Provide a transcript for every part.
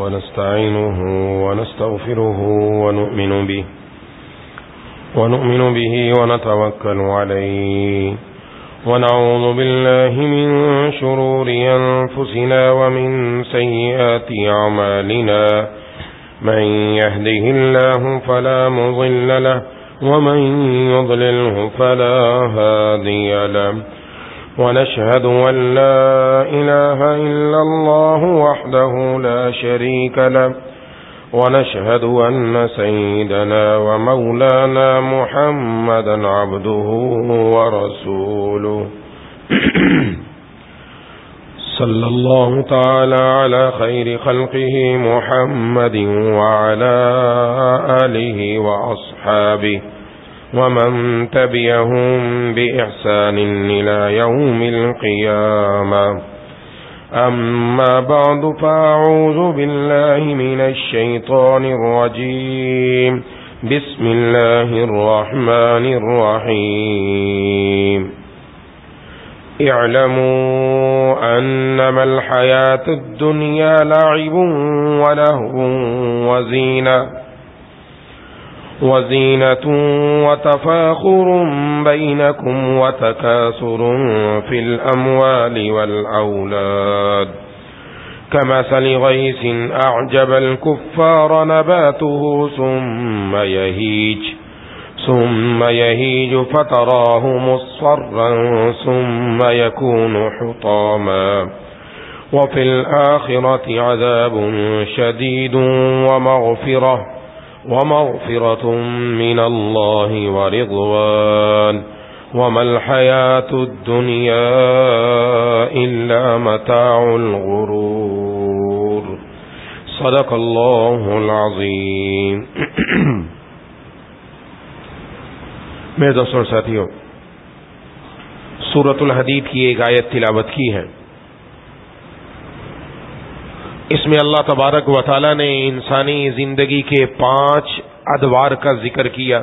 ونستعينه ونستغفره ونؤمن به ونتوكل عليه ونعوذ بالله من شرور أنفسنا ومن سيئات أعمالنا من يهده الله فلا مضل له ومن يضلله فلا هادي له ونشهد أن لا إله إلا الله وحده لا شريك له ونشهد أن سيدنا ومولانا محمدا عبده ورسوله صلى الله تعالى على خير خلقه محمد وعلى آله وأصحابه ومن تبعهم بإحسان إلى يوم القيامة أما بعد فأعوذ بالله من الشيطان الرجيم بسم الله الرحمن الرحيم اعلموا أنما الحياة الدنيا لعب ولهو وزينة وتفاخر بينكم وتكاثر في الأموال والأولاد كمثل غيث أعجب الكفار نباته ثم يهيج فتراه مصفرا ثم يكون حطاما وفي الآخرة عذاب شديد ومغفرة من الله ورضوان وما الحياة الدنيا إلا متاع الغرور صدق الله العظيم. میرے دوستوں اور ساتھیوں، سورۃ الحدید کی ایک آیت تلاوت کی ہے. اس میں اللہ تبارک و تعالی نے انسانی زندگی کے 5 ادوار کا ذکر کیا.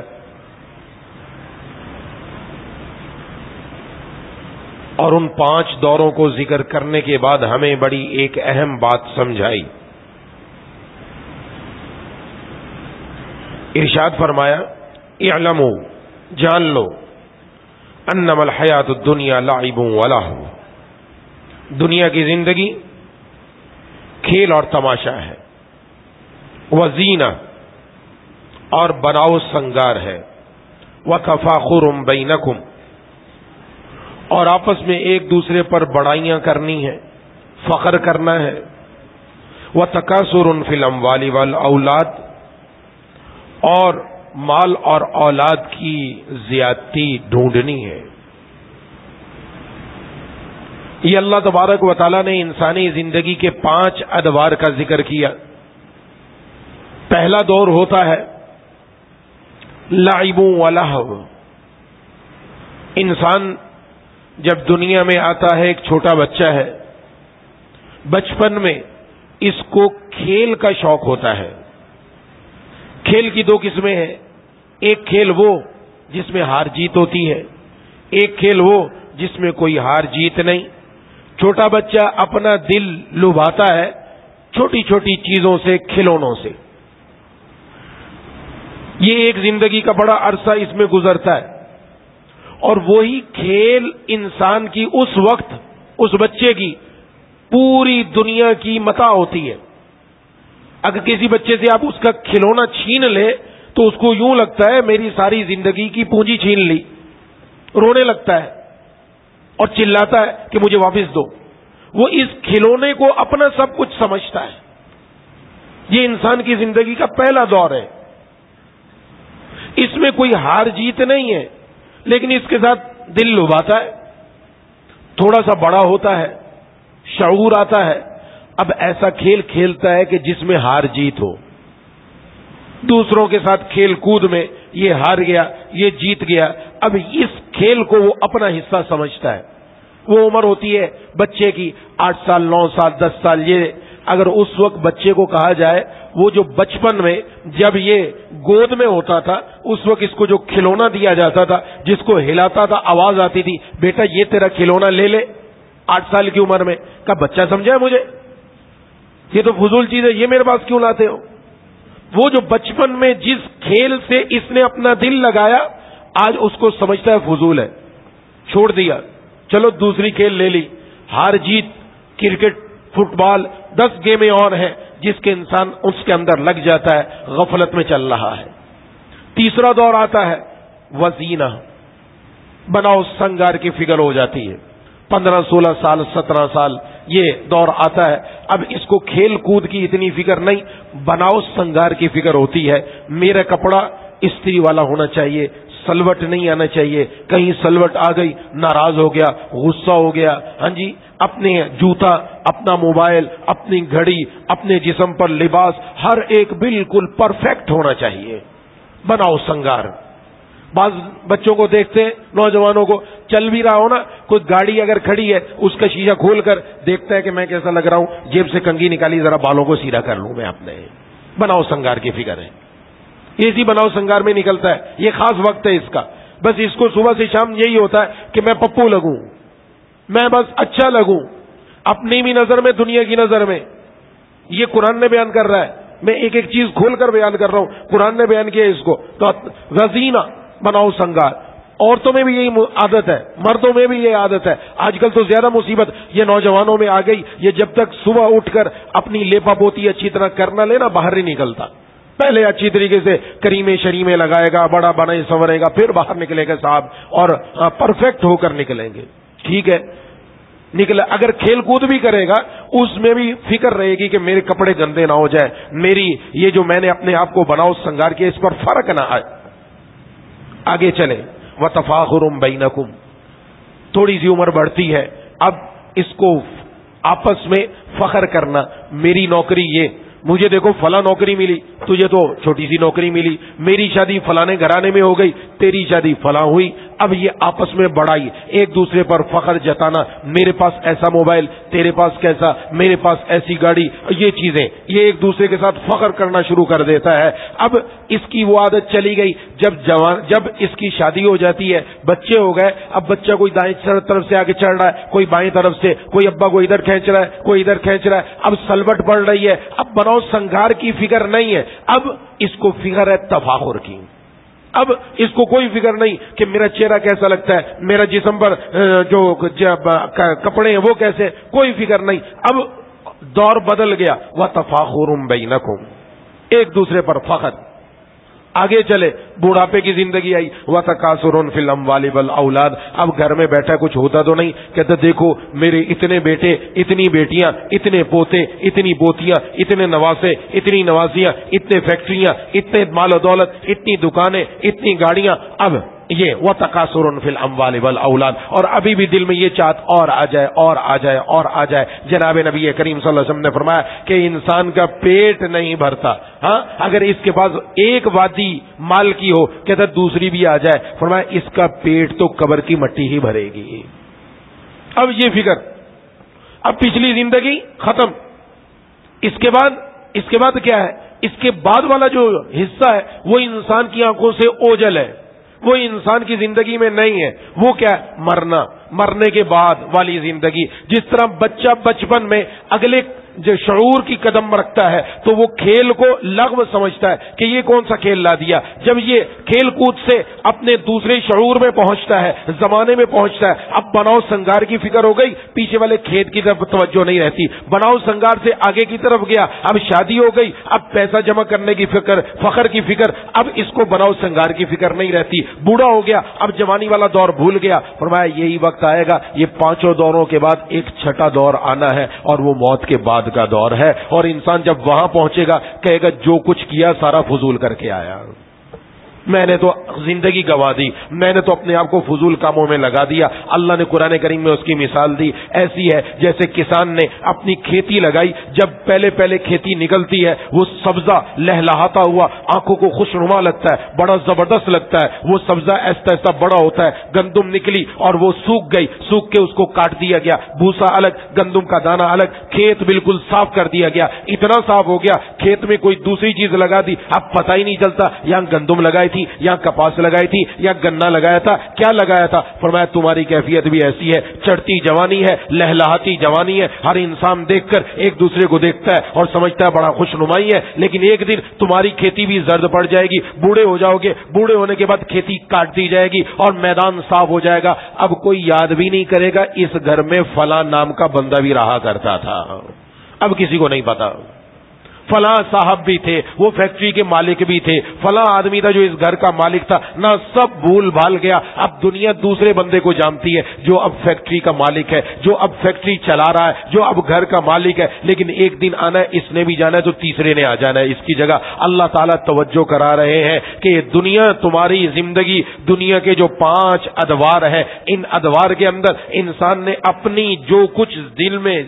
اور ان 5 دوروں کو ذکر کرنے کے بعد ہمیں بڑی ایک اہم بات سمجھائی. ارشاد فرمایا اعلموا، جان لو، انما الحیات الدنیا لعب ولہو، دنیا کی زندگی کھیل اور تماشا ہے، وزینہ اور بناؤ سنگار ہے، وتفاخر بینکم اور آپس میں ایک دوسرے پر بڑائیاں کرنی ہے، فخر کرنا ہے، وتکاثر فی الاموال والاولاد اور مال اور اولاد کی زیادتی ڈھونڈنی ہے. یہ اللہ تبارک و تعالیٰ نے انسانی زندگی کے 5 ادوار کا ذکر کیا. پہلا دور ہوتا ہے لعب ولہو. انسان جب دنیا میں آتا ہے، ایک چھوٹا بچہ ہے، بچپن میں اس کو کھیل کا شوق ہوتا ہے. کھیل کی 2 قسمیں ہیں. ایک کھیل وہ جس میں ہار جیت ہوتی ہے، ایک کھیل وہ جس میں کوئی ہار جیت نہیں. چھوٹا بچہ اپنا دل لبھاتا ہے چھوٹی چھوٹی چیزوں سے، کھلونوں سے. یہ ایک زندگی کا بڑا عرصہ اس میں گزرتا ہے. اور وہی کھیل انسان کی اس وقت اس بچے کی پوری دنیا کی متاع ہوتی ہے. اگر کسی بچے سے آپ اس کا کھلونا چھین لے تو اس کو یوں لگتا ہے میری ساری زندگی کی پونجی چھین لی. رونے لگتا ہے اور چلاتا ہے کہ مجھے واپس دو. وہ اس کھلونے کو اپنا سب کچھ سمجھتا ہے. یہ انسان کی زندگی کا پہلا دور ہے. اس میں کوئی ہار جیت نہیں ہے، لیکن اس کے ساتھ دل لبھاتا ہے. تھوڑا سا بڑا ہوتا ہے، شعور آتا ہے، اب ایسا کھیل کھیلتا ہے کہ جس میں ہار جیت ہو. دوسروں کے ساتھ کھیل کود میں یہ ہار گیا، یہ جیت گیا. اب اس کھیل کو وہ اپنا حصہ سمجھتا ہے. وہ عمر ہوتی ہے بچے کی 8 سال 9 سال 10 سال. یہ اگر اس وقت بچے کو کہا جائے وہ جو بچپن میں جب یہ گود میں ہوتا تھا اس وقت اس کو جو کھلونا دیا جاتا تھا جس کو ہلاتا تھا آواز آتی تھی بیٹا یہ تیرا کھلونا لے لے 8 سال کی عمر میں، کا بچہ سمجھا ہے مجھے؟ یہ تو فضول چیز ہے، یہ میرے پاس کیوں لاتے ہو؟ وہ جو بچپن میں جس کھیل سے اس نے اپنا دل لگایا، آج اس کو سمجھتا ہے فضول ہے، چھوڑ دیا، چلو دوسری کھیل لے لی۔ ہار جیت، کرکٹ، فٹ بال، 10 گیمیں اور ہیں جس کے انسان اس کے اندر لگ جاتا ہے، غفلت میں چل رہا ہے۔ تیسرا دور آتا ہے وزینہ، بناؤ سنگار کی فکر ہو جاتی ہے۔ 15 16 سال 17 سال یہ دور آتا ہے، اب اس کو کھیل کود کی اتنی فکر نہیں، بناؤ سنگار کی فکر ہوتی ہے۔ میرا کپڑا استری والا ہونا چاہیے، سلوٹ نہیں آنا چاہیے، کہیں سلوٹ آ گئی ناراض ہو گیا، غصہ ہو گیا۔ ہاں جی، اپنے جوتا، اپنا موبائل، اپنی گھڑی، اپنے جسم پر لباس، ہر ایک بالکل پرفیکٹ ہونا چاہیے، بناؤ سنگار۔ بعض بچوں کو دیکھتے ہیں، نوجوانوں کو، چل بھی رہا ہو نا، کوئی گاڑی اگر کھڑی ہے اس کا شیشہ کھول کر دیکھتا ہے کہ میں کیسا لگ رہا ہوں، جیب سے کنگھی نکالی، ذرا بالوں کو سیدھا کر لوں میں اپنے۔ بناؤ سنگار کی فکر ہے، اسی بناؤ سنگار میں نکلتا ہے، یہ خاص وقت ہے اس کا، بس اس کو صبح سے شام یہی ہوتا ہے کہ میں پپو لگوں، میں بس اچھا لگوں، اپنی بھی نظر میں، دنیا کی نظر میں۔ یہ قرآن نے بیان کر رہا ہے، میں ایک ایک چیز کھول کر بیان کر رہا ہوں، قرآن نے بیان کیا اس کو۔ تو وزینہ، بناؤ سنگار۔ عورتوں میں بھی یہی عادت ہے، مردوں میں بھی یہ عادت ہے۔ آج کل تو زیادہ مصیبت یہ نوجوانوں میں آ گئی، یہ جب تک صبح اٹھ کر اپنی لیپا پوتی اچھی طرح کرنا لینا، باہر نہیں نکلتا۔ پہلے اچھی طریقے سے کریمے شریمے لگائے گا، بڑا بنائے سنورے گا، پھر باہر نکلے گا صاحب، اور پرفیکٹ ہو کر نکلیں گے۔ ٹھیک ہے، نکلا، اگر کھیل کود بھی کرے گا اس میں بھی فکر رہے گی کہ میرے کپڑے گندے نہ ہو جائے، میری یہ جو میں نے اپنے آپ کو بناؤ سنگار کیا اس پر فرق نہ آئے۔ آگے چلے، وَتَفَاخُرٌ بَيْنَكُمْ، تھوڑی سی عمر بڑھتی ہے، اب اس کو آپس میں فخر کرنا، میری نوکری یہ، مجھے دیکھو فلاں نوکری ملی، تجھے تو چھوٹی سی نوکری ملی، میری شادی فلانے گھرانے میں ہو گئی، تیری شادی فلاں ہوئی۔ اب یہ آپس میں بڑائی، ایک دوسرے پر فخر جتانا، میرے پاس ایسا موبائل، تیرے پاس کیسا، میرے پاس ایسی گاڑی، یہ چیزیں، یہ ایک دوسرے کے ساتھ فخر کرنا شروع کر دیتا ہے۔ اب اس کی وہ عادت چلی گئی، جب اس کی شادی ہو جاتی ہے، بچے ہو گئے، اب بچہ کوئی دائیں طرف سے آگے چڑھ رہا ہے، کوئی بائیں طرف سے، کوئی ابا کو ادھر کھینچ رہا ہے، کوئی ادھر کھینچ رہا ہے، اب سلوٹ پڑ رہی ہے، اب بناؤ سنگار کی فکر نہیں ہے، اب اس کو فکر ہے تفاخر کی۔ اب اس کو کوئی فکر نہیں کہ میرا چہرہ کیسا لگتا ہے، میرا جسم پر جو کپڑے ہیں وہ کیسے، کوئی فکر نہیں۔ اب دور بدل گیا، وَتَفَاخُرٌ بَيْنَكُمْ، ایک دوسرے پر فخر۔ آگے چلے، بڑھاپے کی زندگی آئی، وَتَكَاثُرٌ فِي الْأَمْوَالِ وَالْأَوْلَادِ، اب گھر میں بیٹھا کچھ ہوتا تو نہیں، کہتا دیکھو میرے اتنے بیٹے، اتنی بیٹیاں، اتنے پوتے، اتنی پوتیاں، اتنے نواسے، اتنی نوازیاں، اتنے فیکٹریاں، اتنے مال و دولت، اتنی دکانیں، اتنی گاڑیاں۔ اب یہ وَتَكَاثُرٌ فِي الْأَمْوَالِ وَالْأَوْلَادِ، اور ابھی بھی دل میں یہ چاہت اور آ جائے اور آ جائے اور آ جائے۔ جناب نبی کریم صلی اللہ علیہ وسلم نے فرمایا کہ انسان کا پیٹ نہیں بھرتا، ہاں اگر اس کے پاس ایک وادی مال کی ہو، کہتا دوسری بھی آ جائے، فرمایا اس کا پیٹ تو قبر کی مٹی ہی بھرے گی۔ اب یہ فکر، اب پچھلی زندگی ختم، اس کے بعد کیا ہے؟ اس کے بعد والا جو حصہ ہے وہ انسان کی آنکھوں سے اوجھل ہے، وہ انسان کی زندگی میں نہیں ہے۔ وہ کیا ہے؟ مرنا، مرنے کے بعد والی زندگی۔ جس طرح بچہ بچپن میں اگلے جو شعور کی قدم رکھتا ہے تو وہ کھیل کو لغو سمجھتا ہے کہ یہ کون سا کھیل لا دیا، جب یہ کھیل کود سے اپنے دوسرے شعور میں پہنچتا ہے، زمانے میں پہنچتا ہے، اب بناؤ سنگار کی فکر ہو گئی، پیچھے والے کھیت کی طرف توجہ نہیں رہتی، بناؤ سنگار سے آگے کی طرف گیا، اب شادی ہو گئی، اب پیسہ جمع کرنے کی فکر، فخر کی فکر، اب اس کو بناؤ سنگار کی فکر نہیں رہتی، بوڑھا ہو گیا، اب جوانی والا دور بھول گیا۔ فرمایا یہی وقت آئے گا، یہ پانچوں دوروں کے بعد ایک چھٹا دور آنا ہے، اور وہ موت کے بعد کا دور ہے، اور انسان جب وہاں پہنچے گا کہے گا جو کچھ کیا سارا فضول کر کے آیا، میں نے تو زندگی گوا دی، میں نے تو اپنے آپ کو فضول کاموں میں لگا دیا۔ اللہ نے قرآن کریم میں اس کی مثال دی، ایسی ہے جیسے کسان نے اپنی کھیتی لگائی، جب پہلے کھیتی نکلتی ہے وہ سبزہ لہلہاتا ہوا آنکھوں کو خوشنما لگتا ہے، بڑا زبردست لگتا ہے، وہ سبزہ ایسا ایسا بڑا ہوتا ہے، گندم نکلی اور وہ سوکھ گئی، سوکھ کے اس کو کاٹ دیا گیا، بھوسا الگ، گندم کا دانہ الگ، کھیت بالکل صاف کر دیا گیا، اتنا صاف ہو گیا کھیت میں کوئی دوسری چیز لگا دی, اب پتہ ہی نہیں چلتا یہاں گندم لگائی تھی, یہاں کپاس لگائی تھی, یا گنا لگایا تھا, کیا لگایا تھا. فرمایا تمہاری کیفیت بھی ایسی ہے, چڑھتی جوانی ہے, لہلہاتی جوانی ہے, ہر انسان دیکھ کر ایک دوسرے کو دیکھتا ہے اور سمجھتا ہے بڑا خوش نمائی ہے, لیکن ایک دن تمہاری کھیتی بھی زرد پڑ جائے گی, بوڑھے ہو جاؤ گے, بوڑھے ہونے کے بعد کھیتی کاٹ دی جائے گی اور میدان صاف ہو جائے گا. اب کوئی یاد بھی نہیں کرے گا اس گھر میں فلاں نام کا بندہ بھی رہا کرتا تھا, اب کسی کو نہیں پتا. فلاں صاحب بھی تھے, وہ فیکٹری کے مالک بھی تھے, فلاں آدمی تھا جو اس گھر کا مالک تھا, نہ سب بھول بھال گیا. اب دنیا دوسرے بندے کو جانتی ہے جو اب فیکٹری کا مالک ہے, جو اب فیکٹری چلا رہا ہے, جو اب گھر کا مالک ہے. لیکن ایک دن آنا ہے, اس نے بھی جانا ہے تو تیسرے نے آ جانا ہے. اس کی جگہ اللہ تعالیٰ توجہ کرا رہے ہیں کہ یہ دنیا تمہاری زندگی, دنیا کے جو 5 ادوار ہیں, ان ادوار کے اندر انسان نے اپنی جو کچھ دل میں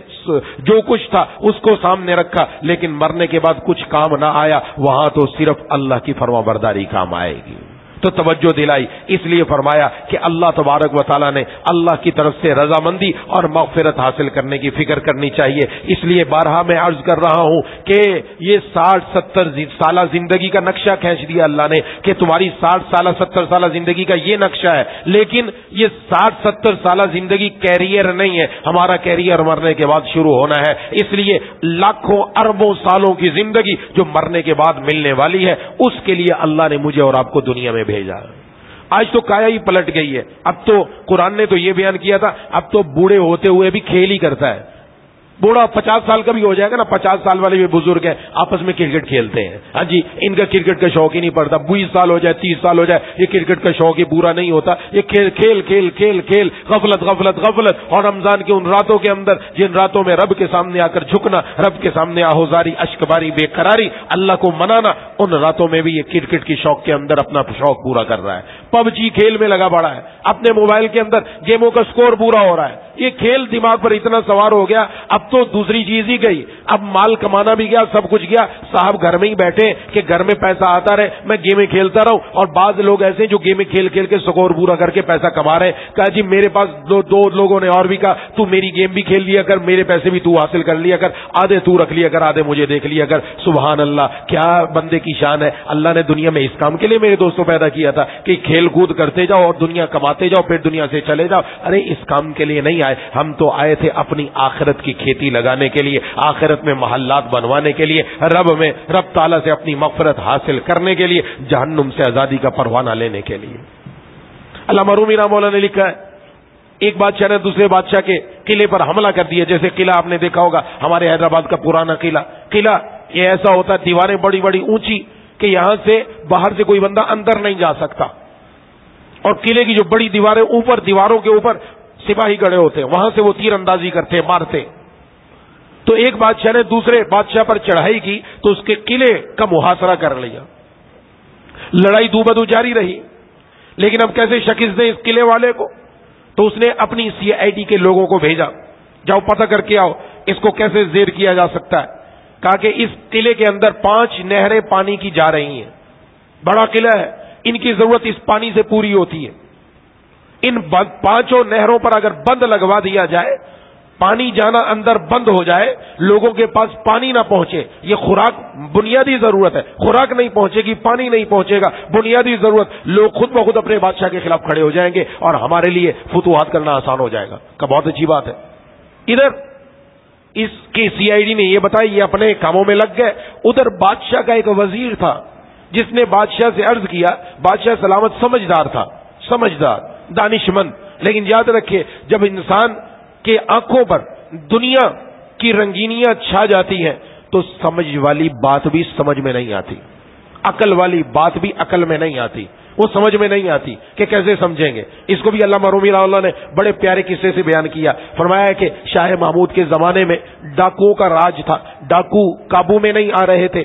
جو کچھ تھا اس کو سامنے رکھا, لیکن مرنے کے بعد کچھ کام نہ آیا, وہاں تو صرف اللہ کی فرما برداری کام آئے گی. تو توجہ دلائی, اس لیے فرمایا کہ اللہ تبارک و تعالیٰ نے اللہ کی طرف سے رضامندی اور مغفرت حاصل کرنے کی فکر کرنی چاہیے. اس لیے بارہا میں عرض کر رہا ہوں کہ یہ 60-70 سالہ زندگی کا نقشہ کھینچ دیا اللہ نے کہ تمہاری 60 سالہ 70 سالہ زندگی کا یہ نقشہ ہے, لیکن یہ 60-70 سالہ زندگی کیریئر نہیں ہے. ہمارا کیریئر مرنے کے بعد شروع ہونا ہے. اس لیے لاکھوں اربوں سالوں کی زندگی جو مرنے کے بعد ملنے والی ہے, اس کے لیے اللہ نے مجھے اور آپ کو دنیا میں بھیجا. آج تو کایا ہی پلٹ گئی ہے. اب تو قرآن نے تو یہ بیان کیا تھا, اب تو بوڑھے ہوتے ہوئے بھی کھیل ہی کرتا ہے. بوڑھا 50 سال کا بھی ہو جائے گا نا, 50 سال والے بھی بزرگ ہیں, آپس میں کرکٹ کھیلتے ہیں. ہاں جی, ان کا کرکٹ کا شوق ہی نہیں پڑتا. 20 سال ہو جائے 30 سال ہو جائے, یہ کرکٹ کا شوق ہی پورا نہیں ہوتا. یہ کھیل کھیل کھیل کھیل کھیل غفلت غفلت غفلت. اور رمضان کی ان راتوں کے اندر جن راتوں میں رب کے سامنے آ کر جھکنا, رب کے سامنے آہوزاری, اشکباری, بے قراری, اللہ کو منانا, ان راتوں میں بھی یہ کرکٹ کی شوق کے اندر اپنا شوق پورا کر رہا ہے. پب جی کھیل میں لگا پڑا ہے, اپنے موبائل کے اندر گیموں کا سکور پورا ہو رہا ہے. یہ کھیل دماغ پر اتنا سوار ہو گیا, اب تو دوسری چیز ہی گئی, اب مال کمانا بھی گیا, سب کچھ گیا. صاحب گھر میں ہی بیٹھے کہ گھر میں پیسہ آتا رہے, میں گیمیں کھیلتا رہوں. اور بعض لوگ ایسے جو گیمیں کھیل کھیل کے سکور پورا کر کے پیسہ کما رہے. کہا جی میرے پاس دو لوگوں نے اور بھی کہا تو میری گیم بھی کھیل لیا کر, میرے پیسے بھی تو حاصل کر لیا کر, آدھے تو رکھ لیا کر, آدھے مجھے دیکھ لیا کر. سبحان اللہ, کیا بندے کی شان ہے. اللہ نے دنیا میں اس کام کے لیے میرے دوستوں پیدا کیا تھا کہ کھیل کود کرتے جاؤ اور دنیا کماتے جاؤ, پھر دنیا سے چلے جاؤ. ارے اس کام کے لیے نہیں آئے, ہم تو آئے تھے اپنی آخرت کی کھیتی لگانے کے لیے, آخرت میں محلات بنوانے کے لیے, رب تعالیٰ سے اپنی مغفرت حاصل کرنے کے لیے, جہنم سے آزادی کا پروانہ لینے کے لیے. علامہ رومی رحمہ اللہ نے لکھا ہے, ایک بادشاہ نے دوسرے بادشاہ کے قلعے پر حملہ کر دیا. جیسے قلعہ آپ نے دیکھا ہوگا ہمارے حیدرآباد کا پرانا قلعہ یہ ایسا ہوتا ہے, دیواریں بڑی بڑی اونچی کہ یہاں سے باہر سے کوئی بندہ اندر نہیں جا سکتا, اور قلعے کی جو بڑی دیواریں, اوپر دیواروں کے اوپر سپاہی کھڑے ہوتے ہیں, وہاں سے وہ تیر اندازی کرتے, مارتے. تو ایک بادشاہ نے دوسرے بادشاہ پر چڑھائی کی تو اس کے قلعے کا محاصرہ کر لیا. لڑائی دو بدو جاری رہی, لیکن اب کیسے شکست دیں اس قلعے والے کو. تو اس نے اپنی CID کے لوگوں کو بھیجا, جاؤ پتہ کر کے آؤ اس کو کیسے زیر کیا جا سکتا ہے. کہا کہ اس قلعے کے اندر 5 نہریں پانی کی جا رہی ہیں, بڑا قلعہ ہے, ان کی ضرورت اس پانی سے پوری ہوتی ہے. ان 5 نہروں پر اگر بند لگوا دیا جائے, پانی جانا اندر بند ہو جائے, لوگوں کے پاس پانی نہ پہنچے, یہ خوراک بنیادی ضرورت ہے, خوراک نہیں پہنچے گی, پانی نہیں پہنچے گا, بنیادی ضرورت, لوگ خود بخود اپنے بادشاہ کے خلاف کھڑے ہو جائیں گے اور ہمارے لیے فتوحات کرنا آسان ہو جائے گا. کہ بہت اچھی بات ہے. ادھر اس کی CID نے یہ بتایا, یہ اپنے کاموں میں لگ گئے. ادھر بادشاہ کا ایک وزیر تھا جس نے بادشاہ سے عرض کیا. بادشاہ سلامت سمجھدار تھا, سمجھدار, دانشمند, لیکن یاد رکھیے جب انسان کہ آنکھوں پر دنیا کی رنگینیاں چھا جاتی ہیں تو سمجھ والی بات بھی سمجھ میں نہیں آتی, عقل والی بات بھی عقل میں نہیں آتی, وہ سمجھ میں نہیں آتی کہ کیسے سمجھیں گے. اس کو بھی علامہ رومی رحمہ اللہ نے بڑے پیارے قصے سے بیان کیا. فرمایا ہے کہ شاہ محمود کے زمانے میں ڈاکوؤں کا راج تھا, ڈاکو قابو میں نہیں آ رہے تھے,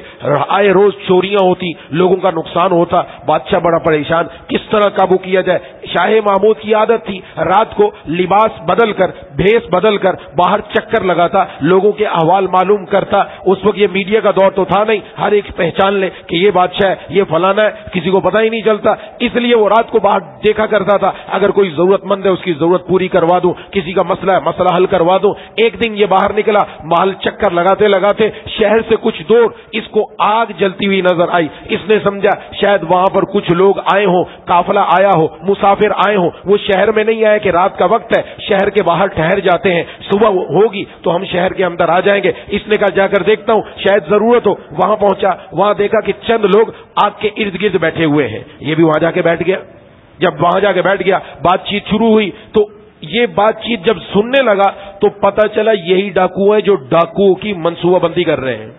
آئے روز چوریاں ہوتی, لوگوں کا نقصان ہوتا, بادشاہ بڑا پریشان, کس طرح قابو کیا جائے. شاہ محمود کی عادت تھی رات کو لباس بدل کر, بھیس بدل کر باہر چکر لگاتا, لوگوں کے احوال معلوم کرتا. اس وقت یہ میڈیا کا دور تو تھا نہیں, ہر ایک پہچان لے کہ یہ بادشاہ ہے, یہ فلانا ہے, کسی کو پتہ ہی نہیں چلتا. اس لیے وہ رات کو باہر دیکھا کرتا تھا، اگر کوئی ضرورت مند ہے اس کی ضرورت پوری کروا دوں، کسی کا مسئلہ ہے مسئلہ حل کروا دوں۔ ایک دن یہ باہر نکلا، محل چکر لگاتے لگاتے شہر سے کچھ دور اس کو آگ جلتی ہوئی نظر آئی۔ اس نے سمجھا شاید وہاں پر کچھ لوگ آئے ہوں، قافلہ آیا ہو، مسافر آئے ہوں، وہ شہر میں نہیں آئے کہ رات کا وقت ہے، شہر کے باہر ٹھہر جاتے ہیں، صبح ہوگی تو ہم شہر کے اندر آ جائیں گے۔ اس نے کہا جا کر دیکھتا ہوں شاید ضرورت ہو۔ وہاں پہنچا، وہاں دیکھا کہ چند لوگ آگ کے ارد گرد بیٹھے ہوئے ہیں، یہ بھی وہاں جا کے بیٹھ گیا۔ جب وہاں جا کے بیٹھ گیا، بات چیت شروع ہوئی، تو یہ بات چیت جب سننے لگا تو پتا چلا یہی ڈاکو ہیں جو ڈاکوؤں کی منصوبہ بندی کر رہے ہیں۔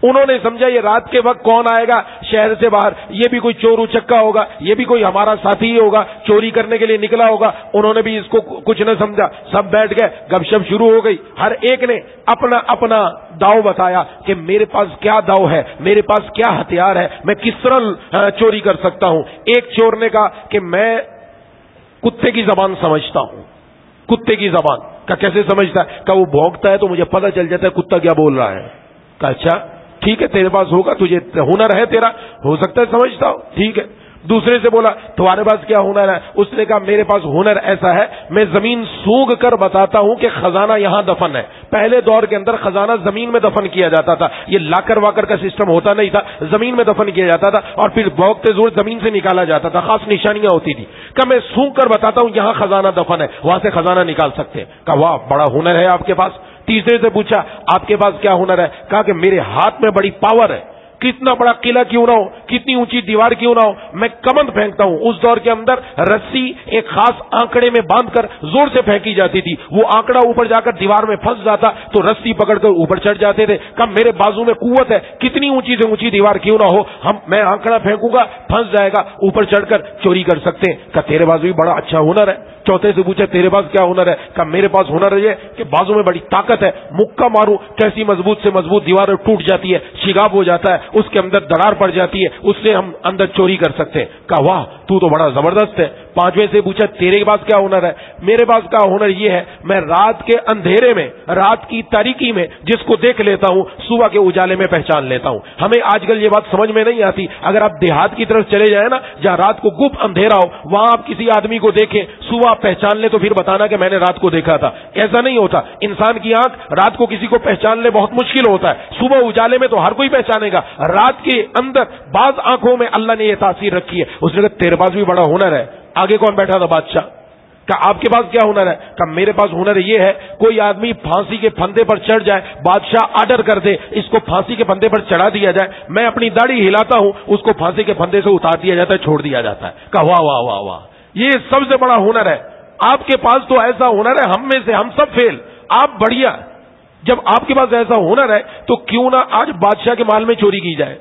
انہوں نے سمجھا یہ رات کے وقت کون آئے گا شہر سے باہر، یہ بھی کوئی چور اچکا ہوگا، یہ بھی کوئی ہمارا ساتھی ہی ہوگا، چوری کرنے کے لیے نکلا ہوگا۔ انہوں نے بھی اس کو کچھ نہ سمجھا، سب بیٹھ گئے، گپ شپ شروع ہو گئی۔ ہر ایک نے اپنا اپنا داؤ بتایا کہ میرے پاس کیا داؤ ہے، میرے پاس کیا ہتھیار ہے، میں کس طرح چوری کر سکتا ہوں۔ ایک چور نے کہا کہ میں کتے کی زبان سمجھتا ہوں۔ کتے کی زبان کا کیسے سمجھتا ہے؟ کہ وہ بھونکتا ہے تو مجھے پتہ چل جاتا ہے کتا کیا بول رہا ہے۔ کہا اچھا ٹھیک ہے، تیرے پاس ہوگا، تجھے ہنر ہے تیرا، ہو سکتا ہے سمجھتا ہو، ٹھیک ہے۔ دوسرے سے بولا تمہارے پاس کیا ہنر ہے؟ اس نے کہا میرے پاس ہنر ایسا ہے، میں زمین سونگ کر بتاتا ہوں کہ خزانہ یہاں دفن ہے۔ پہلے دور کے اندر خزانہ زمین میں دفن کیا جاتا تھا، یہ لاکر واکر کا سسٹم ہوتا نہیں تھا، زمین میں دفن کیا جاتا تھا اور پھر بھونکتے زور زمین سے نکالا جاتا تھا، خاص نشانیاں ہوتی تھی۔ کہ میں سونگ کر بتاتا ہوں یہاں خزانہ دفن ہے، وہاں سے خزانہ نکال سکتے ہیں۔ کہا واہ بڑا ہنر ہے آپ کے پاس۔ تیسرے سے پوچھا آپ کے پاس کیا ہنر ہے؟ کہا کہ میرے ہاتھ میں بڑی پاور ہے، کتنا بڑا قلعہ کیوں نہ ہو، کتنی اونچی دیوار کیوں نہ ہو، میں کمند پھینکتا ہوں۔ اس دور کے اندر رسی ایک خاص آنکڑے میں باندھ کر زور سے پھینکی جاتی تھی، وہ آنکڑا اوپر جا کر دیوار میں پھنس جاتا تو رسی پکڑ کر اوپر چڑھ جاتے تھے۔ کہا میرے بازو میں قوت ہے، کتنی اونچی سے اونچی دیوار کیوں نہ ہو، میں آنکڑا پھینکوں گا پھنس جائے گا، اوپر چڑھ کر چوری کر سکتے ہیں۔ کہا تیرے پاس بھی بڑا اچھا ہنر ہے۔ چوتھے سے پوچھا تیرے پاس کیا ہنر ہے؟ کہا میرے پاس ہنر یہ کہ بازو میں بڑی طاقت ہے، مکہ ماروں کیسی مضبوط سے مضبوط دیوار ٹوٹ جاتی ہے، شگاف ہو جاتا ہے، اس کے اندر دراڑ پڑ جاتی ہے، اس سے ہم اندر چوری کر سکتے ہیں۔ کہا واہ تو بڑا زبردست ہے۔ پانچویں سے پوچھا تیرے پاس کیا ہنر ہے؟ میرے پاس کا ہنر یہ ہے میں رات کے اندھیرے میں، رات کی تاریکی میں جس کو دیکھ لیتا ہوں صبح کے اجالے میں پہچان لیتا ہوں۔ ہمیں آج کل یہ بات سمجھ میں نہیں آتی، اگر آپ دیہات کی طرف چلے جائیں نا جہاں رات کو گپ اندھیرا ہو، وہاں آپ کسی آدمی کو دیکھیں صبح آپ پہچان لیں تو پھر بتانا کہ میں نے رات کو دیکھا تھا۔ ایسا نہیں ہوتا، انسان کی آنکھ رات کو کسی کو پہچان لے بہت مشکل ہوتا ہے، صبح اجالے میں تو ہر کوئی پہچانے گا، رات کے اندر بعض آنکھوں میں اللہ نے یہ تاثیر رکھی ہے۔ اس نے کہا تیرے پاس بھی بڑا ہنر ہے۔ آگے کون بیٹھا تھا؟ بادشاہ۔ کہ آپ کے پاس کیا ہنر ہے؟ کہ میرے پاس ہنر یہ ہے کوئی آدمی پھانسی کے پھندے پر چڑھ جائے، بادشاہ آرڈر کر دے اس کو پھانسی کے پھندے پر چڑھا دیا جائے، میں اپنی داڑھی ہلاتا ہوں اس کو پھانسی کے پھندے سے اتار دیا جاتا ہے، چھوڑ دیا جاتا ہے۔ کہ واہ واہ واہ واہ، یہ سب سے بڑا ہنر ہے۔ آپ کے پاس تو ایسا ہنر ہے، ہم میں سے ہم سب فیل، آپ بڑھیا۔ جب آپ کے پاس ایسا ہنر ہے تو کیوں نہ آج بادشاہ کے محل میں چوری کی جائے۔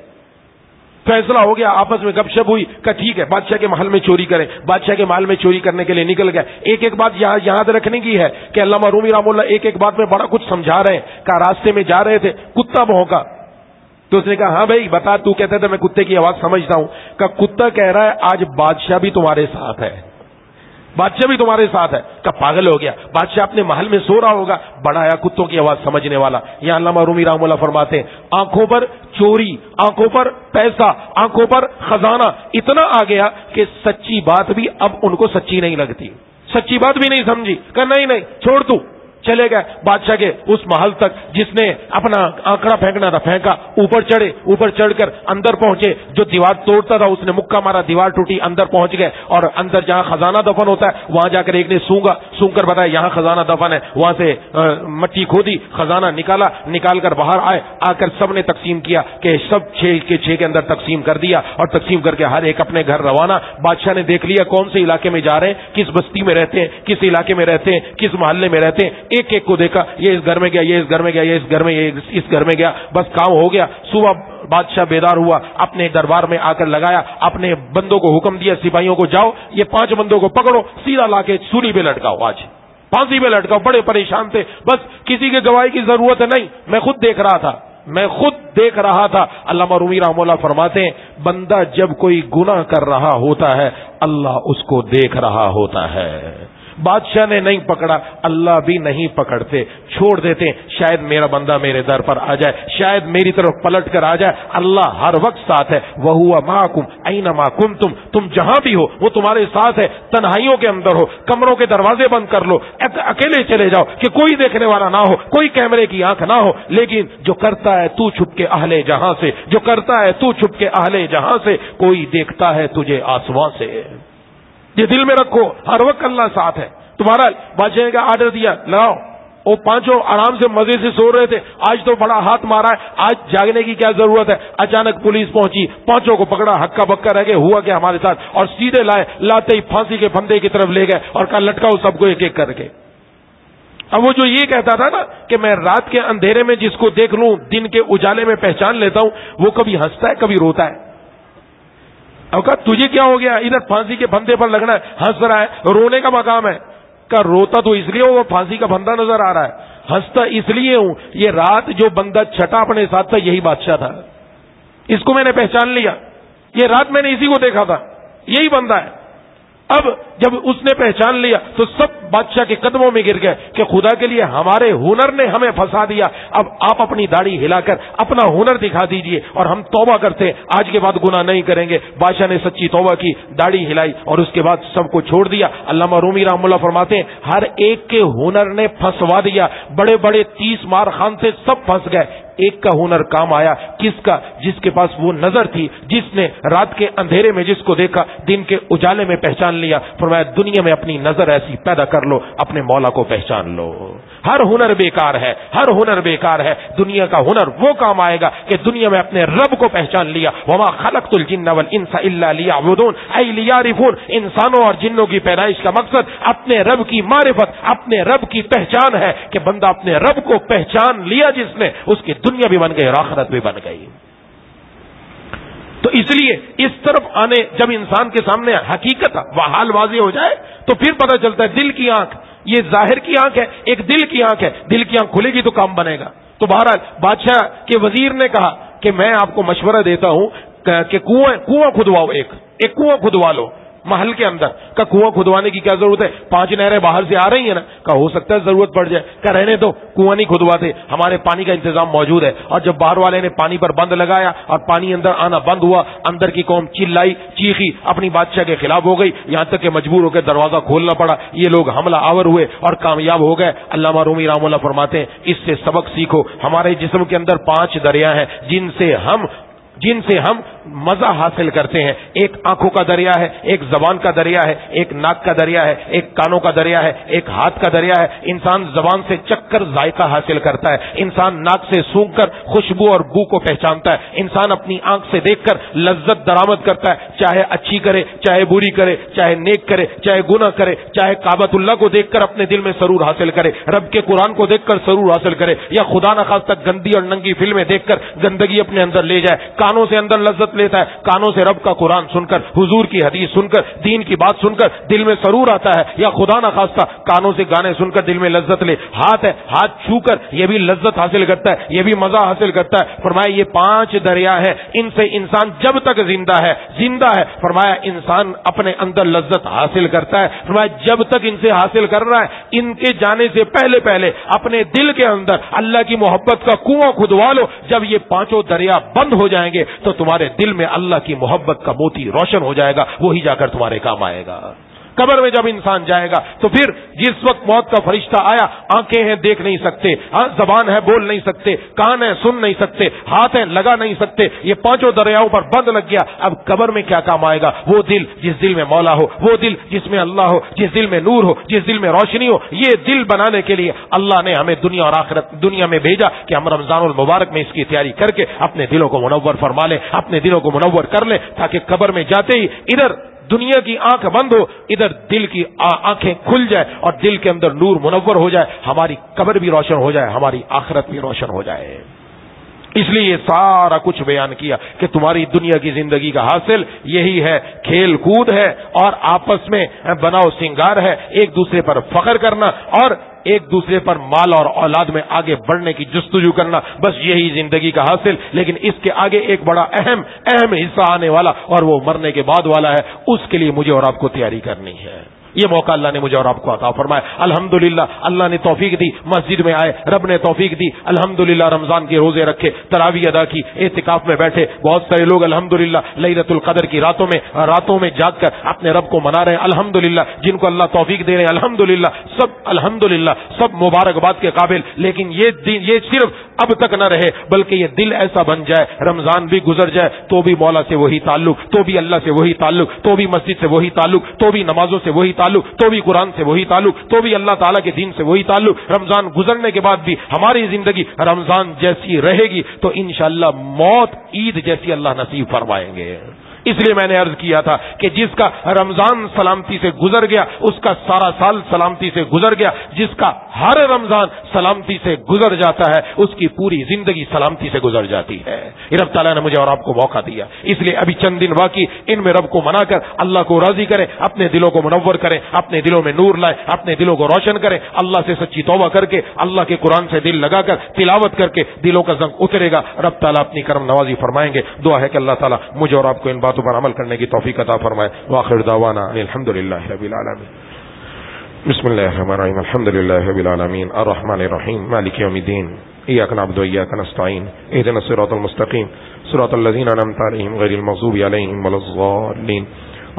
فیصلہ ہو گیا، آپس میں گپ شپ ہوئی کہ ٹھیک ہے بادشاہ کے محل میں چوری کریں۔ بادشاہ کے محل میں چوری کرنے کے لیے نکل گئے۔ ایک ایک بات یاد رکھنے کی ہے کہ علامہ رومی رحمہ اللہ ایک ایک بات میں بڑا کچھ سمجھا رہے ہیں۔ کہ راستے میں جا رہے تھے، کتا بھونکا تو اس نے کہا ہاں بھائی بتا، تو کہتا تھا میں کتے کی آواز سمجھتا ہوں۔ کہ کتا کہہ رہا ہے آج بادشاہ بھی تمہارے ساتھ ہے، بادشاہ بھی تمہارے ساتھ ہے۔ کہ پاگل ہو گیا، بادشاہ اپنے محل میں سو رہا ہوگا، بڑا آیا کتوں کی آواز سمجھنے والا۔ یہ علامہ رومی رحمہ اللہ فرماتے ہیں آنکھوں پر چوری، آنکھوں پر پیسہ، آنکھوں پر خزانہ اتنا آ گیا کہ سچی بات بھی اب ان کو سچی نہیں لگتی، سچی بات بھی نہیں سمجھی۔ کہ نہیں چھوڑ تو، چلے گئے بادشاہ کے اس محل تک جس نے اپنا آنکڑا پھینکنا تھا پھینکا، اوپر چڑھے، اوپر چڑھ کر اندر پہنچے، جو دیوار توڑتا تھا اس نے مکہ مارا، دیوار ٹوٹی، اندر پہنچ گئے اور اندر جہاں خزانہ دفن ہوتا ہے وہاں جا کر ایک نے سونگ کر بتایا یہاں خزانہ دفن ہے، وہاں سے مٹی کھودی، خزانہ نکال کر باہر آئے، آ کر سب نے تقسیم کیا کہ سب 6 کے اندر تقسیم کر دیا اور تقسیم کر کے ہر ایک اپنے گھر روانہ۔ بادشاہ نے دیکھ لیا کون سے علاقے میں جا رہے ہیں، کس بستی میں رہتے ہیں، کس علاقے میں رہتے ہیں، کس محلے میں رہتے ہیں، ایک ایک کو دیکھا، یہ اس گھر میں گیا، یہ اس گھر میں گیا، یہ اس گھر میں، یہ اس گھر میں گیا، بس کام ہو گیا۔ صبح بادشاہ بیدار ہوا، اپنے دربار میں آ کر لگایا، اپنے بندوں کو حکم دیا سپاہیوں کو جاؤ یہ 5 بندوں کو پکڑو، سیدھا لا کے سولی پہ لٹکاؤ، آج پھانسی پہ لٹکاؤ۔ بڑے پریشان تھے، بس کسی کے گواہی کی ضرورت نہیں، میں خود دیکھ رہا تھا۔ علامہ رومی رحمہ اللہ فرماتے ہیں بندہ جب کوئی گناہ کر رہا ہوتا ہے اللہ اس کو دیکھ رہا ہوتا ہے۔ بادشاہ نے نہیں پکڑا، اللہ بھی نہیں پکڑتے، چھوڑ دیتے ہیں، شاید میرا بندہ میرے در پر آ جائے، شاید میری طرف پلٹ کر آ جائے۔ اللہ ہر وقت ساتھ ہے، وَهُوَ مَعَكُمْ أَيْنَمَا كُنْتُمْ، تم جہاں بھی ہو وہ تمہارے ساتھ ہے، تنہائیوں کے اندر ہو، کمروں کے دروازے بند کر لو، اکیلے چلے جاؤ کہ کوئی دیکھنے والا نہ ہو، کوئی کیمرے کی آنکھ نہ ہو، لیکن جو کرتا ہے تو چھپ کے اہل جہاں سے، جو کرتا ہے تو چھپ کے اہل جہاں سے، کوئی دیکھتا ہے تجھے آسمان سے۔ یہ دل میں رکھو، ہر وقت اللہ ساتھ ہے تمہارا۔ بادشاہ کا آرڈر دیا، لگاؤ، وہ پانچوں آرام سے مزے سے سو رہے تھے، آج تو بڑا ہاتھ مارا ہے، آج جاگنے کی کیا ضرورت ہے۔ اچانک پولیس پہنچی، پانچوں کو پکڑا، ہکا بکا رہ گئے، ہوا کہ ہمارے ساتھ، اور سیدھے لاتے ہی پھانسی کے پھندے کی طرف لے گئے اور کہا لٹکاؤ سب کو ایک ایک کر کے۔ اب وہ جو یہ کہتا تھا نا کہ میں رات کے اندھیرے میں جس کو دیکھ لوں دن کے اجالے میں پہچان لیتا ہوں، وہ کبھی ہنستا ہے کبھی روتا ہے۔ اب کہا تجھے کیا ہو گیا، ادھر پھانسی کے پھندے پر لگنا ہے، ہنس رہا ہے، رونے کا مقام ہے۔ کہا روتا تو اس لیے وہ پھانسی کا پھندا نظر آ رہا ہے، ہنستا اس لیے ہوں، یہ رات جو بندہ چھٹا اپنے ساتھ تھا یہی بادشاہ تھا، اس کو میں نے پہچان لیا، یہ رات میں نے اسی کو دیکھا تھا، یہی بندہ ہے۔ اب جب اس نے پہچان لیا تو سب بادشاہ کے قدموں میں گر گئے کہ خدا کے لیے ہمارے ہنر نے ہمیں پھنسا دیا، اب آپ اپنی داڑھی ہلا کر اپنا ہنر دکھا دیجئے اور ہم توبہ کرتے ہیں، آج کے بعد گناہ نہیں کریں گے۔ بادشاہ نے سچی توبہ کی، داڑھی ہلائی اور اس کے بعد سب کو چھوڑ دیا۔ علامہ رومی رحمہ اللہ فرماتے ہیں ہر ایک کے ہنر نے پھنسوا دیا، بڑے بڑے 30 مار خان سے سب پھنس گئے، ایک کا ہنر کام آیا، کس کا؟ جس کے پاس وہ نظر تھی، جس نے رات کے اندھیرے میں جس کو دیکھا دن کے اجالے میں پہچان لیا۔ فرمایا دنیا میں اپنی نظر ایسی پیدا کر لو، اپنے مولا کو پہچان لو۔ ہر ہنر بیکار ہے، ہر ہنر بیکار ہے، دنیا کا ہنر وہ کام آئے گا کہ دنیا میں اپنے رب کو پہچان لیا۔ وما خلقت الجن والانس الا لیعبدون، اے لیعرفون، انسانوں اور جنوں کی پیدائش کا مقصد اپنے رب کی معرفت، اپنے رب کی پہچان ہے کہ بندہ اپنے رب کو پہچان لیا جس نے، اس کی دنیا بھی بن گئی اور آخرت بھی بن گئی۔ تو اس لیے اس طرف آنے جب انسان کے سامنے حقیقت و حال واضح ہو جائے تو پھر پتہ چلتا ہے دل کی آنکھ، یہ ظاہر کی آنکھ ہے، ایک دل کی آنکھ ہے، دل کی آنکھ کھلے گی تو کام بنے گا۔ تو بہرحال بادشاہ کے وزیر نے کہا کہ میں آپ کو مشورہ دیتا ہوں کہ کنواں کھدواؤ، ایک کنواں کھدوا لو محل کے اندر۔ کا کنواں کھدوانے کی کیا ضرورت ہے، 5 نہریں باہر سے آ رہی ہیں نا، کا ہو سکتا ہے ضرورت پڑ جائے، کہ رہنے دو، کنواں نہیں کھدواتے، ہمارے پانی کا انتظام موجود ہے۔ اور جب باہر والے نے پانی پر بند لگایا اور پانی اندر آنا بند ہوا، اندر کی قوم چلائی چیخی، اپنی بادشاہ کے خلاف ہو گئی، یہاں تک کہ مجبور ہو کے دروازہ کھولنا پڑا، یہ لوگ حملہ آور ہوئے اور کامیاب ہو گئے۔ علامہ رومی رحمہ اللہ فرماتے ہیں اس سے سبق سیکھو، ہمارے جسم کے اندر 5 دریا ہیں جن سے ہم مزہ حاصل کرتے ہیں۔ ایک آنکھوں کا دریا ہے، ایک زبان کا دریا ہے، ایک ناک کا دریا ہے، ایک کانوں کا دریا ہے، ایک ہاتھ کا دریا ہے۔ انسان زبان سے چکھ کر ذائقہ حاصل کرتا ہے، انسان ناک سے سونگھ کر خوشبو اور بو کو پہچانتا ہے، انسان اپنی آنکھ سے دیکھ کر لذت درآمد کرتا ہے، چاہے اچھی کرے، چاہے بری کرے، چاہے نیک کرے، چاہے گناہ کرے، چاہے کعبۃ اللہ کو دیکھ کر اپنے دل میں سرور حاصل کرے، رب کے قرآن کو دیکھ کر سرور حاصل کرے، یا خدا نخواستہ گندی اور ننگی فلمیں دیکھ کر گندگی اپنے اندر لے جائے۔ کانوں سے اندر لذت لیتا ہے، کانوں سے رب کا قرآن سن کر، حضور کی حدیث سن کر، دین کی بات سن کر دل میں سرور آتا ہے، یا خدا نخواستہ کانوں سے گانے سن کر دل میں لذت لے۔ ہاتھ ہے، ہاتھ چھو کر یہ بھی لذت حاصل کرتا ہے، یہ بھی مزہ حاصل کرتا ہے۔ فرمایا یہ 5 دریا ہے، ان سے انسان جب تک زندہ ہے فرمایا انسان اپنے اندر لذت حاصل کرتا ہے۔ فرمایا جب تک ان سے حاصل کر رہا ہے، ان کے جانے سے پہلے اپنے دل کے اندر اللہ کی محبت کا کنواں کھدوا لو۔ جب یہ 5 دریا بند ہو جائیں گے تو تمہارے دل میں اللہ کی محبت کا موتی روشن ہو جائے گا، وہی جا کر تمہارے کام آئے گا۔ قبر میں جب انسان جائے گا تو پھر جس وقت موت کا فرشتہ آیا، آنکھیں ہیں دیکھ نہیں سکتے، زبان ہے بول نہیں سکتے، کان ہے سن نہیں سکتے، ہاتھ ہے لگا نہیں سکتے، یہ 5 دریاؤں پر بند لگ گیا۔ اب قبر میں کیا کام آئے گا؟ وہ دل جس دل میں مولا ہو، وہ دل جس میں اللہ ہو، جس دل میں نور ہو، جس دل میں روشنی ہو۔ یہ دل بنانے کے لیے اللہ نے ہمیں دنیا اور آخرت دنیا میں بھیجا کہ ہم رمضان المبارک میں اس کی تیاری کر کے اپنے دلوں کو منور فرما لیں، اپنے دلوں کو منور کر لیں، تاکہ قبر میں جاتے ہی ادھر دنیا کی آنکھ بند ہو، ادھر دل کی آنکھیں کھل جائے اور دل کے اندر نور منور ہو جائے، ہماری قبر بھی روشن ہو جائے، ہماری آخرت بھی روشن ہو جائے۔ اس لیے یہ سارا کچھ بیان کیا کہ تمہاری دنیا کی زندگی کا حاصل یہی ہے، کھیل کود ہے اور آپس میں بناؤ سنگار ہے، ایک دوسرے پر فخر کرنا اور ایک دوسرے پر مال اور اولاد میں آگے بڑھنے کی جستجو کرنا، بس یہی زندگی کا حاصل۔ لیکن اس کے آگے ایک بڑا اہم حصہ آنے والا اور وہ مرنے کے بعد والا ہے، اس کے لیے مجھے اور آپ کو تیاری کرنی ہے۔ یہ موقع اللہ نے مجھے اور آپ کو عطا فرمایا. الحمدللہ اللہ نے توفیق دی, مسجد میں آئے, رب نے توفیق دی, الحمدللہ رمضان کے روزے رکھے, تراویح ادا کی, اعتکاف میں بیٹھے. بہت سارے لوگ الحمدللہ لیلۃ القدر کی راتوں میں جاگ کر اپنے رب کو منا رہے ہیں. الحمدللہ جن کو اللہ توفیق دے رہے ہیں الحمدللہ سب مبارکباد کے قابل. لیکن یہ صرف اب تک نہ رہے, بلکہ یہ دل ایسا بن جائے, رمضان بھی گزر جائے تو بھی مولا سے وہی تعلق, تو بھی اللہ سے وہی تعلق, تو بھی مسجد سے وہی تعلق, تو بھی نمازوں سے وہی تعلق, تو بھی قرآن سے وہی تعلق, تو بھی اللہ تعالیٰ کے دین سے وہی تعلق. رمضان گزرنے کے بعد بھی ہماری زندگی رمضان جیسی رہے گی تو انشاءاللہ موت عید جیسی اللہ نصیب فرمائیں گے. اس لیے میں نے عرض کیا تھا کہ جس کا رمضان سلامتی سے گزر گیا اس کا سارا سال سلامتی سے گزر گیا, جس کا ہر رمضان سلامتی سے گزر جاتا ہے اس کی پوری زندگی سلامتی سے گزر جاتی ہے. رب تعالیٰ نے مجھے اور آپ کو موقع دیا, اس لیے ابھی چند دن باقی, ان میں رب کو منا کر اللہ کو راضی کریں, اپنے دلوں کو منور کریں, اپنے دلوں میں نور لائیں, اپنے دلوں کو روشن کریں. اللہ سے سچی توبہ کر کے, اللہ کے قرآن سے دل لگا کر تلاوت کر کے دلوں کا زنگ اترے گا. رب تعالیٰ اپنی کرم نوازی فرمائیں گے. دعا ہے کہ اللہ تعالیٰ مجھے اور آپ کو ان باتوں پر عمل کرنے کی توفیق عطا فرمائے. وآخر دعوانا الحمدللہ رب العالمین. بسم اللہ الرحمن الرحیم. الحمدللہ رب العالمین الرحمن الرحیم مالک یوم الدین. ایاک نعبد و ایاک نستعین. اهدنا الصراط المستقیم صراط الذین انعمت علیہم غیر المغضوب علیہم ولا الضالین.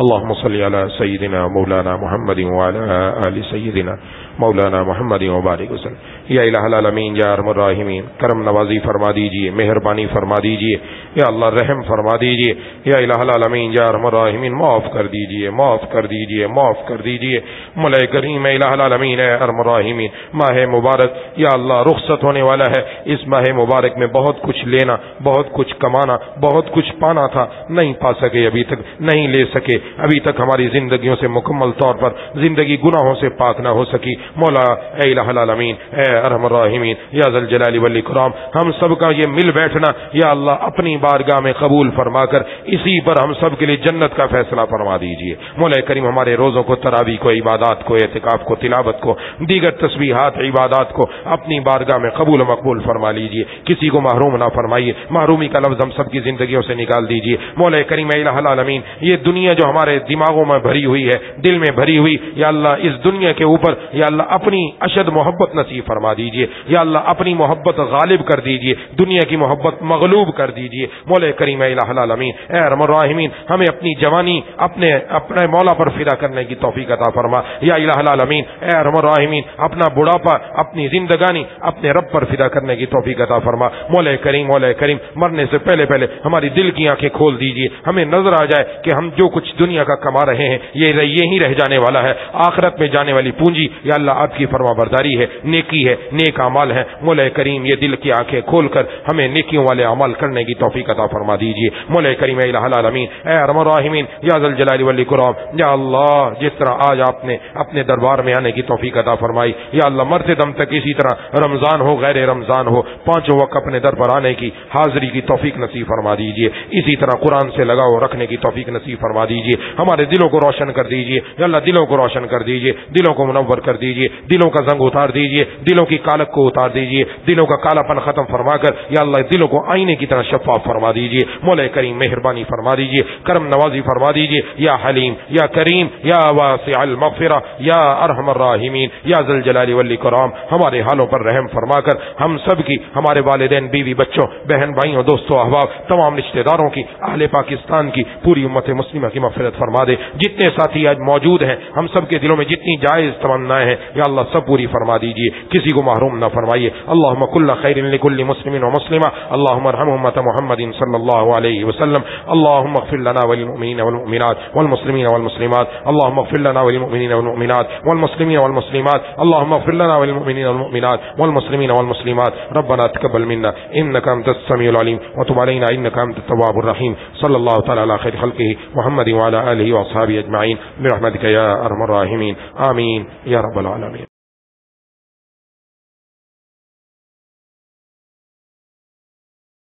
اللهم صل على سيدنا مولانا محمد وعلى آل سيدنا مولانا محمد وبارک وسلم. یا الہ العالمین یا ارحم الراحمین کرم نوازی فرما دیجئے, مہربانی فرما دیجئے, یا اللہ رحم فرما دیجئے. یا الہ العالمین یا ارحم الراحمین معاف کر دیجئے, معاف کر دیجئے, معاف کر دیجئے. مولا کریم الہ العالمین اے ارحم الراحمین, ماہ مبارک یا اللہ رخصت ہونے والا ہے. اس ماہ مبارک میں بہت کچھ لینا, بہت کچھ کمانا, بہت کچھ پانا تھا, نہیں پا سکے, ابھی تک نہیں لے سکے, ابھی تک ہماری زندگیوں سے مکمل طور پر زندگی گناہوں سے پاک نہ ہو سکی. مولا اے الہ العالمین اے ارحم الراحمین یا ذل جلال والاکرام, ہم سب کا یہ مل بیٹھنا یا اللہ اپنی بارگاہ میں قبول فرما کر اسی پر ہم سب کے لیے جنت کا فیصلہ فرما دیجیے. مولا کریم ہمارے روزوں کو, تراویح کو, عبادات کو, اعتکاف کو, تلاوت کو, دیگر تسبیحات عبادات کو اپنی بارگاہ میں قبول و مقبول فرما لیجیے. کسی کو محروم نہ فرمائیے, محرومی کا لفظ ہم سب کی زندگیوں سے نکال دیجیے. مولا کریم الہ العالمین یہ دنیا جو ہمارے دماغوں میں بھری ہوئی ہے, دل میں بھری ہوئی, یا اللہ اس دنیا کے اوپر یا اللہ اپنی اشد محبت نصیب فرما دیجیے. یا اللہ اپنی محبت غالب کر دیجیے, دنیا کی محبت مغلوب کر دیجیے. مولا کریم الہ العالمین اے ارحم الراحمین ہمیں اپنی جوانی اپنے مولا پر فدا کرنے کی توفیق عطا فرما. یا الہ العالمین اے ارحم الراحمین اپنا بڑھاپا, اپنی زندگانی اپنے رب پر فدا کرنے کی توفیق عطا فرما. مولا کریم مرنے سے پہلے ہماری دل کی آنکھیں کھول دیجیے, ہمیں نظر آ جائے کہ ہم جو کچھ دنیا کا کما رہے ہیں یہی رہ جانے والا ہے. آخرت میں جانے والی پونجی یا اللہ آپ کی فرما برداری ہے, نیکی ہے, نیک اعمال ہے. مولا کریم یہ دل کی آنکھیں کھول کر ہمیں نیکیوں والے عمل کرنے کی توفیق عطا فرما دیجیے. مولا کریم الہ العالمین اے ارحم الراحمین یا ذل جلال والاکرام, یا اللہ جس طرح آج آپ نے اپنے دربار میں آنے کی توفیق عطا فرمائی, یا اللہ مرتے دم تک اسی طرح رمضان ہو غیر رمضان ہو پانچوں وقت اپنے در پر آنے کی حاضری کی توفیق نصیب فرما دیجیے. اسی طرح قرآن سے لگاؤ رکھنے کی توفیق نصیب فرما دیجیے. ہمارے دلوں کو روشن کر دیجیے, یا اللہ دلوں کو روشن کر دیجیے, دلوں کو منور کر دیجیے, دلوں کا زنگ اتار دیجیے, دلوں کی کالک کو اتار دیجیے, دلوں کا کالا پن ختم فرما کر یا اللہ دلوں کو آئینے کی طرح شفاف فرما دیجیے. مولا کریم مہربانی فرما دیجیے, کرم نوازی فرما دیجیے. یا حلیم یا کریم یا واسع المغفرہ یا ارحم الراحمین یا ذل جلال والاکرام ہمارے حالوں پر رحم فرما کر ہم سب کی, ہمارے والدین, بیوی, بچوں, بہن بھائیوں, دوستوں, احباب, تمام رشتہ داروں کی, اہل پاکستان کی, پوری امت مسلمہ کی مغفرت فرما دے. جتنے ساتھی آج موجود ہیں ہم سب کے دلوں میں جتنی جائز تمنائیں ہیں یا اللہ سب پوری فرما دیجیے, کسی کو محروم نہ فرمائیے. اللهم كل خير لكل مسلم ومسلمة, اللهم ارحم امة محمد صلى الله عليه وسلم. اللهم اغفر لنا وللمؤمنين والمؤمنات والمسلمين والمسلمات. اللهم اغفر لنا وللمؤمنين والمؤمنات والمسلمين والمسلمات. اللهم اغفر لنا وللمؤمنين والمؤمنات والمسلمين والمسلمات. ربنا تقبل منا انك انت السميع العليم وتب علينا انك انت التواب الرحيم. صلى الله تعالى على خير خلقه محمد وعلى اله واصحابه اجمعين برحمتك يا ارحم الراحمين. آمين يا رب العالمين.